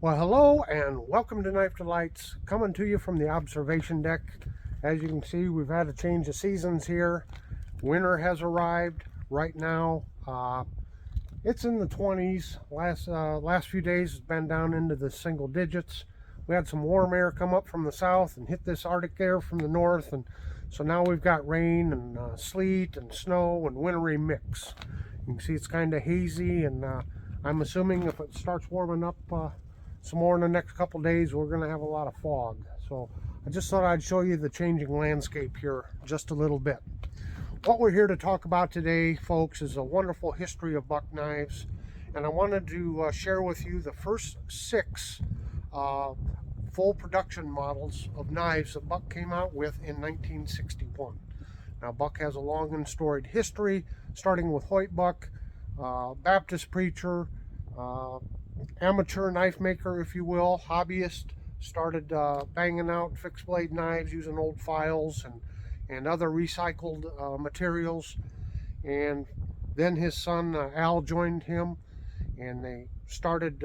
Well, hello and welcome to Knife Delights, coming to you from the observation deck. As you can see, we've had a change of seasons here. Winter has arrived right now. It's in the 20s. Last few days it's been down into the single digits. We had some warm air come up from the south and hit this Arctic air from the north, and so now we've got rain and sleet and snow and wintry mix. You can see it's kind of hazy, and I'm assuming if it starts warming up some more in the next couple days, we're going to have a lot of fog. So I just thought I'd show you the changing landscape here just a little bit. What we're here to talk about today, folks, is a wonderful history of buck knives, and I wanted to share with you the first 6 full production models of knives that Buck came out with in 1961. Now, Buck has a long and storied history, starting with Hoyt Buck, Baptist preacher, amateur knife maker, if you will, hobbyist. Started banging out fixed blade knives using old files and other recycled materials. And then his son Al joined him, and they started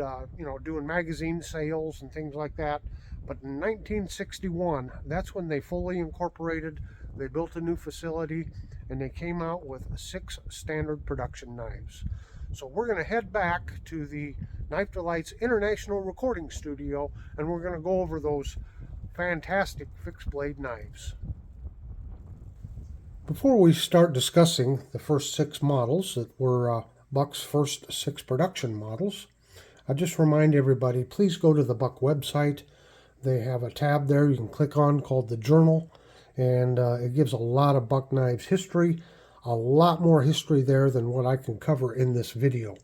doing magazine sales and things like that. But in 1961, that's when they fully incorporated. They built a new facility, and they came out with 6 standard production knives. So we're going to head back to the Knife Delights International Recording Studio, and we're going to go over those fantastic fixed blade knives. Before we start discussing the first 6 models that were Buck's first 6 production models, I just remind everybody, please go to the Buck website. They have a tab there you can click on called the Journal, and it gives a lot of Buck knives history. A lot more history there than what I can cover in this video.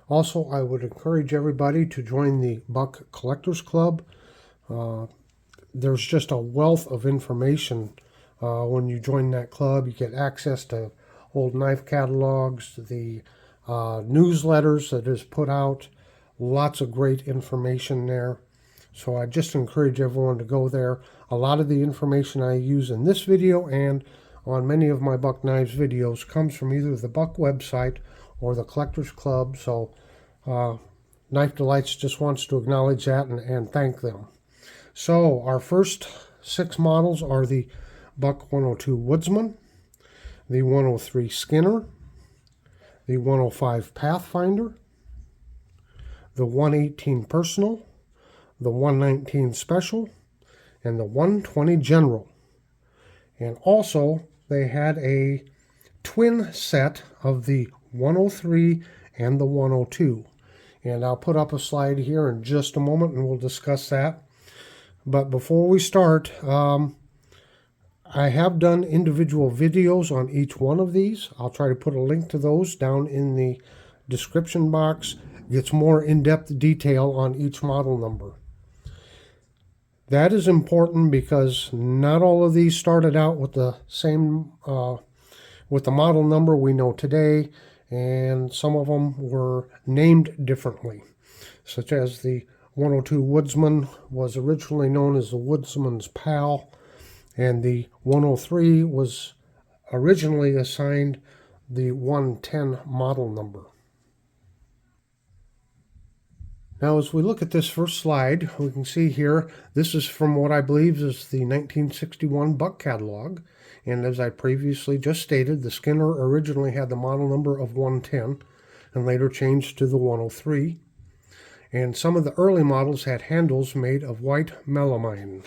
Also, I would encourage everybody to join the Buck Collectors Club. There's just a wealth of information when you join that club. You get access to old knife catalogs, the newsletters that is put out, lots of great information there. So I just encourage everyone to go there. A lot of the information I use in this video and on many of my Buck Knives videos comes from either the Buck website or the Collectors Club. So Knife Delights just wants to acknowledge that and thank them. So our first 6 models are the Buck 102 Woodsman, the 103 Skinner, the 105 Pathfinder, the 118 Personal, the 119 Special, and the 120 General. And also they had a twin set of the 103 and the 102. And I'll put up a slide here in just a moment and we'll discuss that. But before we start, I have done individual videos on each one of these. I'll try to put a link to those down in the description box. It gets more in-depth detail on each model number. That is important because not all of these started out with the same, with the model number we know today, and some of them were named differently, such as the 102 Woodsman was originally known as the Woodsman's Pal, and the 103 was originally assigned the 110 model number. Now, as we look at this first slide, we can see here, this is from what I believe is the 1961 Buck catalog. And as I previously just stated, the Skinner originally had the model number of 110 and later changed to the 103. And some of the early models had handles made of white melamine.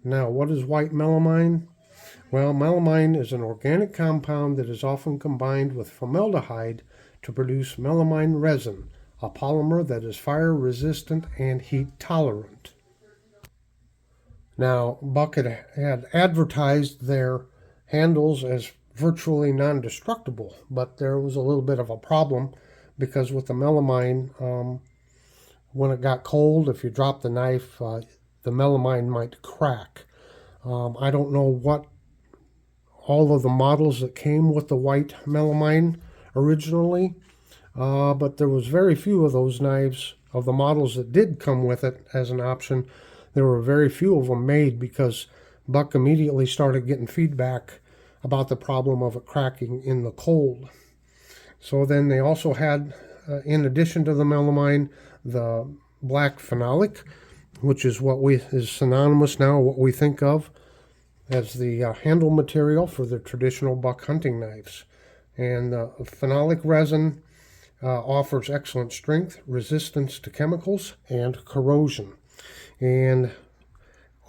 Now, what is white melamine? Well, melamine is an organic compound that is often combined with formaldehyde to produce melamine resin, a polymer that is fire resistant and heat tolerant. Now, Buck had advertised their handles as virtually non-destructible, but there was a little bit of a problem because with the melamine, when it got cold, if you dropped the knife, the melamine might crack. I don't know what all of the models that came with the white melamine originally, but there was very few of those knives, of the models that did come with it as an option. There were very few of them made because Buck immediately started getting feedback about the problem of it cracking in the cold. So then they also had, in addition to the melamine, the black phenolic, which is is synonymous now what we think of as the handle material for the traditional buck hunting knives. And the phenolic resin offers excellent strength, resistance to chemicals, and corrosion. And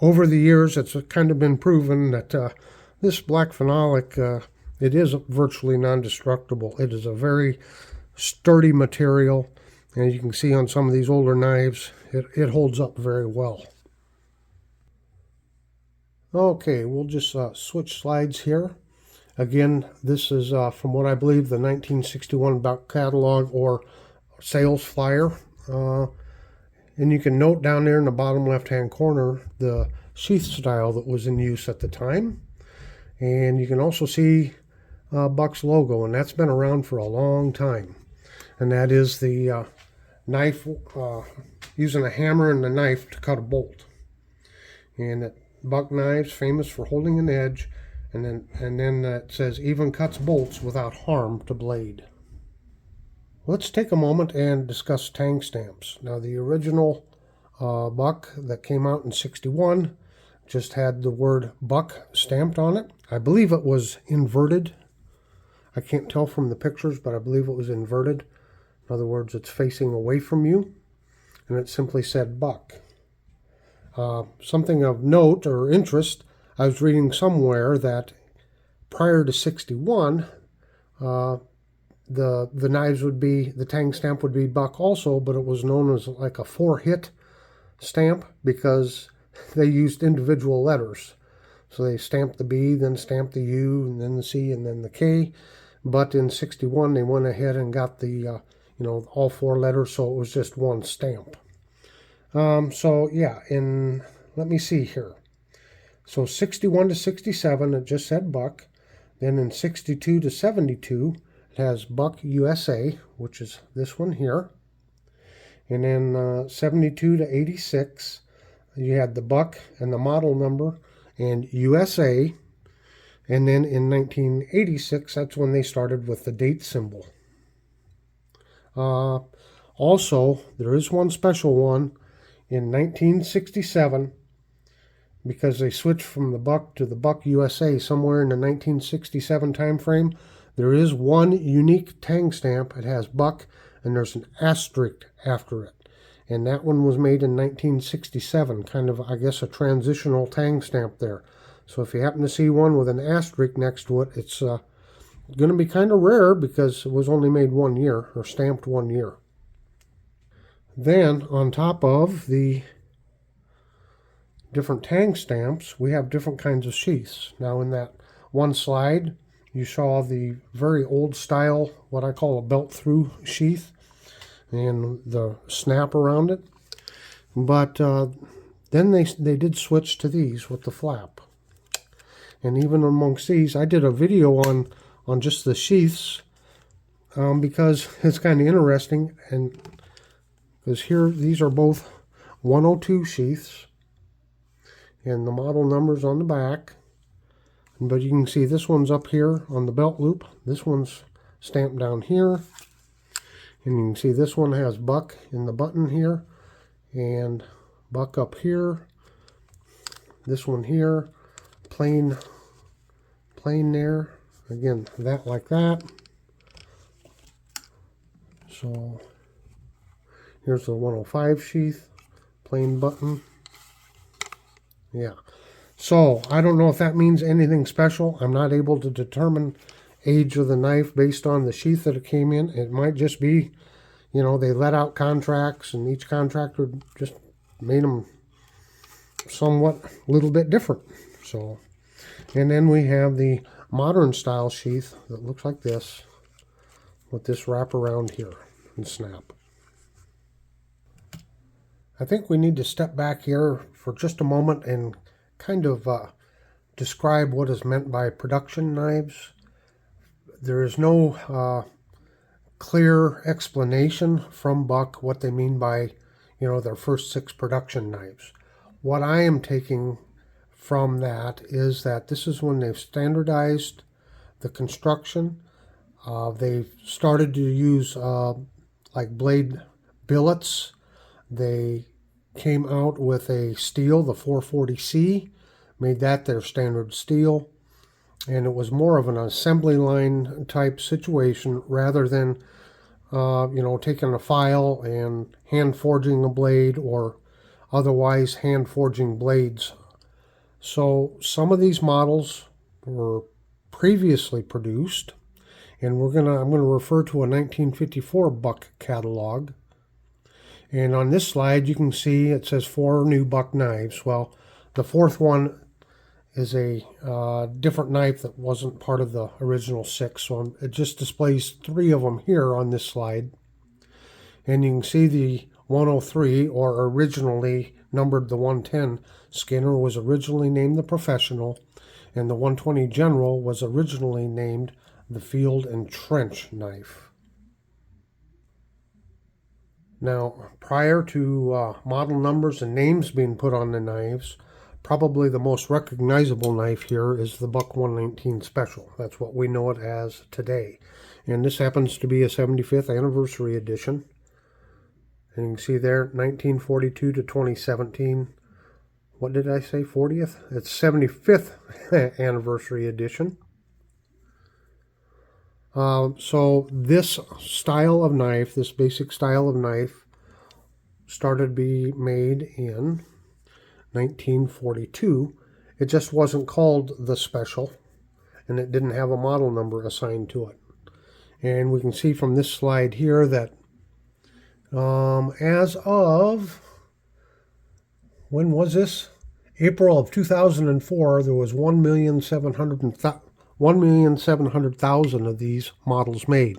over the years, it's kind of been proven that this black phenolic, it is virtually non-destructible. It is a very sturdy material, and you can see on some of these older knives, it holds up very well. Okay, we'll just switch slides here. Again, this is from what I believe the 1961 Buck catalog or sales flyer. And you can note down there in the bottom left-hand corner the sheath style that was in use at the time. And you can also see Buck's logo, and that's been around for a long time. And that is the knife, using a hammer and a knife to cut a bolt. And Buck knives, famous for holding an edge, and then it says even cuts bolts without harm to blade. Let's take a moment and discuss Tang stamps. Now, the original Buck that came out in '61 just had the word Buck stamped on it. I believe it was inverted. I can't tell from the pictures, but I believe it was inverted. In other words, it's facing away from you, and it simply said Buck. Something of note or interest, I was reading somewhere that prior to '61, the knives would be, the Tang stamp would be Buck also, but it was known as like a 4-hit stamp because they used individual letters. So they stamped the B, then stamped the U, and then the C, and then the K. But in '61, they went ahead and got the, all 4 letters, so it was just one stamp. So yeah, let me see here. So 61 to 67, it just said Buck. Then in 62 to 72, it has Buck USA, which is this one here. And then 72 to 86, you had the Buck and the model number and USA. And then in 1986, that's when they started with the date symbol. Also, there is one special one in 1967, because they switched from the Buck to the Buck USA somewhere in the 1967 time frame. There is one unique Tang stamp. It has Buck, and there's an asterisk after it. And that one was made in 1967, kind of, I guess, a transitional Tang stamp there. So if you happen to see one with an asterisk next to it, it's going to be kind of rare because it was only made 1 year, or stamped 1 year. Then, on top of the different Tang stamps, we have different kinds of sheaths. Now, in that one slide, you saw the very old style, what I call a belt-through sheath, and the snap around it. But then they did switch to these with the flap. And even amongst these, I did a video on just the sheaths because it's kind of interesting. And because here, these are both 102 sheaths, and the model number's on the back. But you can see this one's up here on the belt loop. This one's stamped down here. And you can see this one has Buck in the button here, and Buck up here. This one here, plain there. Again, that like that. So here's the 105 sheath, plain button. Yeah. So I don't know if that means anything special. I'm not able to determine age of the knife based on the sheath that it came in. It might just be, you know, they let out contracts and each contractor just made them somewhat a little bit different. So, and then we have the modern style sheath that looks like this with this wrap around here and snap. I think we need to step back here for just a moment and kind of describe what is meant by production knives. There is no clear explanation from Buck what they mean by, you know, their first 6 production knives. What I am taking from that is that this is when they've standardized the construction. They've started to use like blade billets. They came out with a steel, the 440C, made that their standard steel, and it was more of an assembly line type situation rather than you know, taking a file and hand forging a blade or otherwise hand forging blades. So some of these models were previously produced, and I'm gonna refer to a 1954 Buck catalog. And on this slide, you can see it says 4 new Buck knives. Well, the 4th one is a different knife that wasn't part of the original 6. So it just displays 3 of them here on this slide. And you can see the 103, or originally numbered the 110, Skinner was originally named the Professional, and the 120 General was originally named the Field and Trench knife. Now, prior to model numbers and names being put on the knives, probably the most recognizable knife here is the Buck 119 Special. That's what we know it as today. And this happens to be a 75th anniversary edition. And you can see there, 1942 to 2017. What did I say, 40th? It's 75th anniversary edition. So this style of knife, this basic style of knife, started to be made in 1942. It just wasn't called the Special, and it didn't have a model number assigned to it. And we can see from this slide here that as of, when was this? April of 2004, there was 1,700,000 of these models made.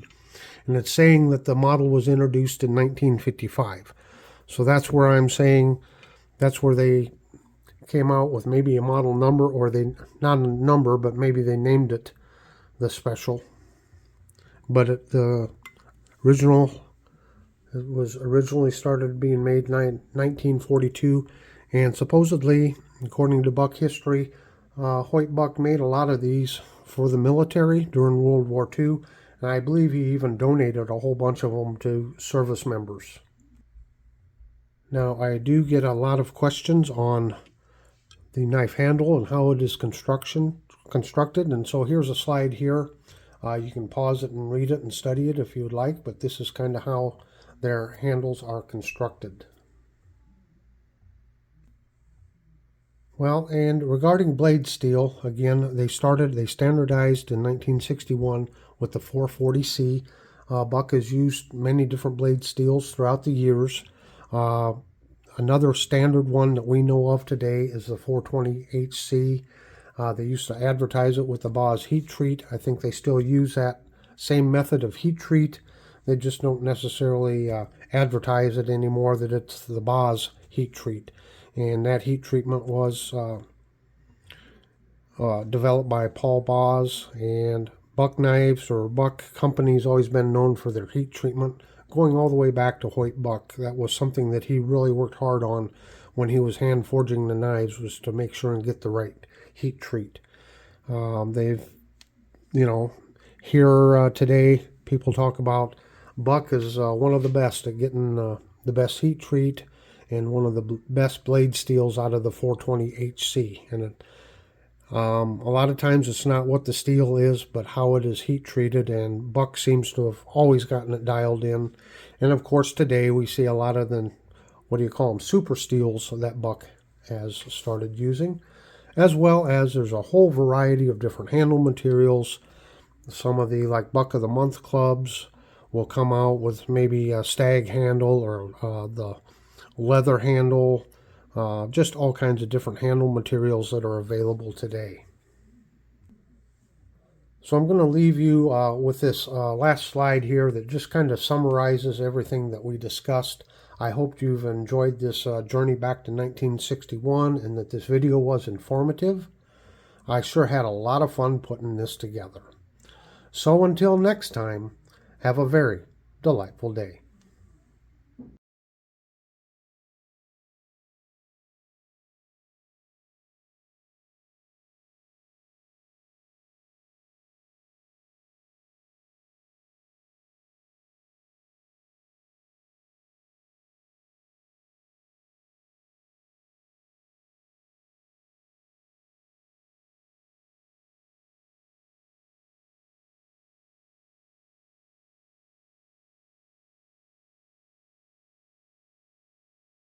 And it's saying that the model was introduced in 1955. So that's where I'm saying that's where they came out with maybe a model number, or they, not a number, but maybe they named it the Special. But the original, it was originally started being made in 1942, and supposedly, according to Buck history, Hoyt Buck made a lot of these for the military during World War II, and I believe he even donated a whole bunch of them to service members. Now, I do get a lot of questions on the knife handle and how it is constructed, and so here's a slide here. You can pause it and read it and study it if you would like, but this is kind of how their handles are constructed. Well, and regarding blade steel, again, they standardized in 1961 with the 440C. Buck has used many different blade steels throughout the years. Another standard one that we know of today is the 420HC. They used to advertise it with the Boss heat treat. I think they still use that same method of heat treat. They just don't necessarily advertise it anymore that it's the Boss heat treat. And that heat treatment was developed by Paul Boss, and Buck knives or Buck company's always been known for their heat treatment, going all the way back to Hoyt Buck. That was something that he really worked hard on when he was hand forging the knives, was to make sure and get the right heat treat. They've, you know, here today people talk about Buck is one of the best at getting the best heat treat and one of the best blade steels out of the 420 HC. And a lot of times it's not what the steel is, but how it is heat treated, and Buck seems to have always gotten it dialed in. And of course today we see a lot of the, what do you call them, super steels that Buck has started using, as well as there's a whole variety of different handle materials. Some of the like Buck of the Month clubs will come out with maybe a stag handle or the leather handle, just all kinds of different handle materials that are available today. So I'm going to leave you with this last slide here that just kind of summarizes everything that we discussed. I hope you've enjoyed this journey back to 1961 and that this video was informative. I sure had a lot of fun putting this together. So until next time, have a very delightful day.